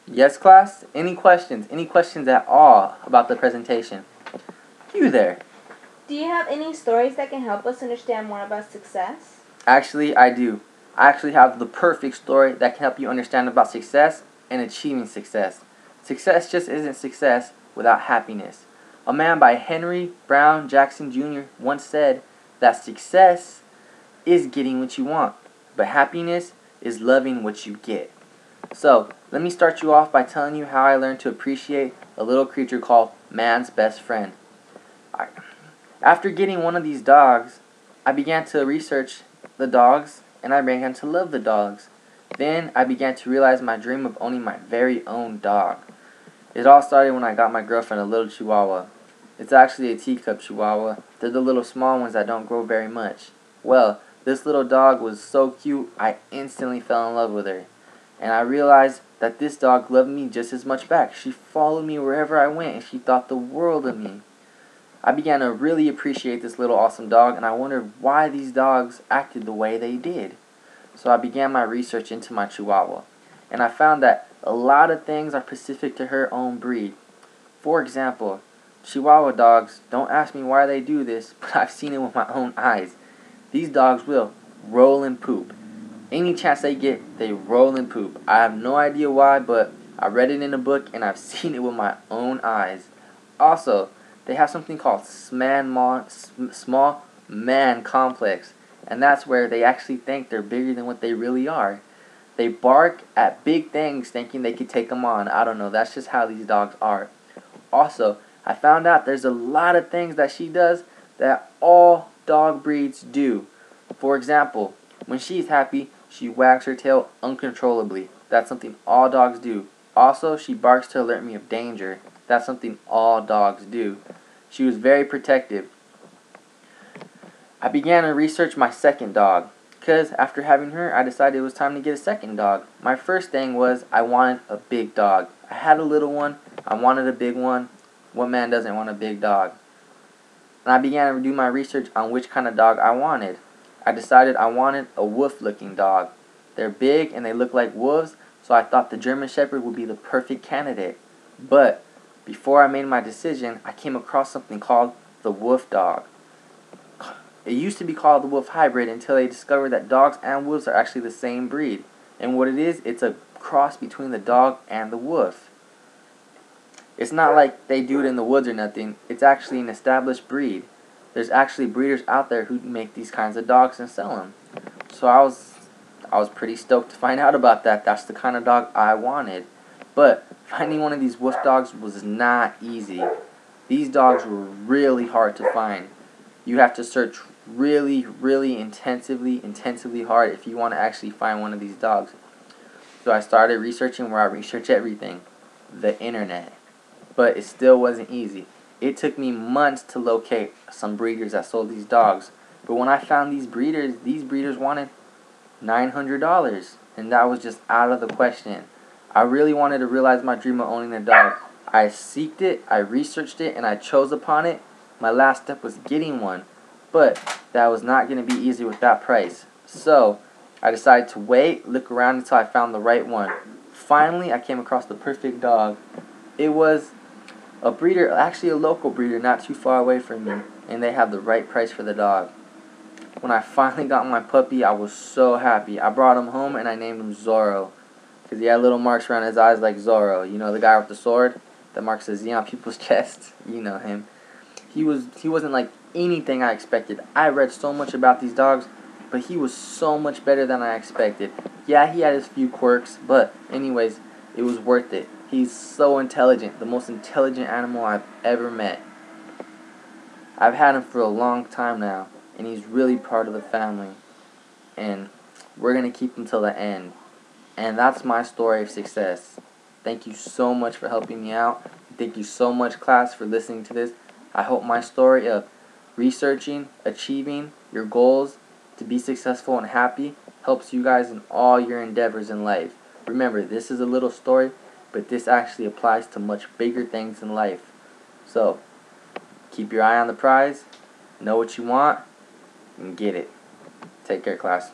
Yes, class? Any questions? Any questions at all about the presentation? You there. Do you have any stories that can help us understand more about success? Actually, I do. I actually have the perfect story that can help you understand about success and achieving success. Success just isn't success without happiness. A man by Henry Brown Jackson Jr. once said that success is getting what you want, but happiness is loving what you get. So, let me start you off by telling you how I learned to appreciate a little creature called man's best friend. After getting one of these dogs, I began to research the dogs and I began to love the dogs. Then I began to realize my dream of owning my very own dog. It all started when I got my girlfriend a little chihuahua. It's actually a teacup chihuahua. They're the little small ones that don't grow very much. Well, this little dog was so cute, I instantly fell in love with her. And I realized that this dog loved me just as much back. She followed me wherever I went and she thought the world of me. I began to really appreciate this little awesome dog, and I wondered why these dogs acted the way they did. So I began my research into my Chihuahua, and I found that a lot of things are specific to her own breed. For example, Chihuahua dogs, don't ask me why they do this, but I've seen it with my own eyes. These dogs will roll and poop. Any chance they get, they roll and poop. I have no idea why, but I read it in a book, and I've seen it with my own eyes. Also, they have something called small man complex, and that's where they actually think they're bigger than what they really are. They bark at big things thinking they could take them on. I don't know, that's just how these dogs are. Also, I found out there's a lot of things that she does that all dog breeds do. For example, when she's happy, she wags her tail uncontrollably. That's something all dogs do. Also, she barks to alert me of danger. That's something all dogs do. She was very protective. I began to research my second dog, because after having her, I decided it was time to get a second dog. My first thing was I wanted a big dog. I had a little one, I wanted a big one. What man doesn't want a big dog? And I began to do my research on which kind of dog I wanted. I decided I wanted a wolf-looking dog. They're big and they look like wolves, so I thought the German Shepherd would be the perfect candidate. But before I made my decision, I came across something called the wolfdog. It used to be called the wolf hybrid until they discovered that dogs and wolves are actually the same breed. And what it is, it's a cross between the dog and the wolf. It's not like they do it in the woods or nothing. It's actually an established breed. There's actually breeders out there who make these kinds of dogs and sell them. So I was pretty stoked to find out about that. That's the kind of dog I wanted. But finding one of these wolf dogs was not easy. These dogs were really hard to find. You have to search really, really intensively hard if you want to actually find one of these dogs. So I started researching where I research everything, the internet. But it still wasn't easy. It took me months to locate some breeders that sold these dogs. But when I found these breeders wanted $900, and that was just out of the question. I really wanted to realize my dream of owning a dog. I seeked it, I researched it, and I chose upon it. My last step was getting one, but that was not going to be easy with that price. So I decided to wait, look around until I found the right one. Finally, I came across the perfect dog. It was a breeder, actually a local breeder, not too far away from me, and they have the right price for the dog. When I finally got my puppy, I was so happy. I brought him home and I named him Zorro, because he had little marks around his eyes like Zorro. You know, the guy with the sword that marks the Z on people's chests? You know him. He wasn't like anything I expected. I read so much about these dogs, but he was so much better than I expected. Yeah, he had his few quirks, but anyways, it was worth it. He's so intelligent, the most intelligent animal I've ever met. I've had him for a long time now, and he's really part of the family. And we're going to keep him till the end. And that's my story of success. Thank you so much for helping me out. Thank you so much, class, for listening to this. I hope my story of researching, achieving your goals to be successful and happy helps you guys in all your endeavors in life. Remember, this is a little story, but this actually applies to much bigger things in life. So, keep your eye on the prize, know what you want, and get it. Take care, class.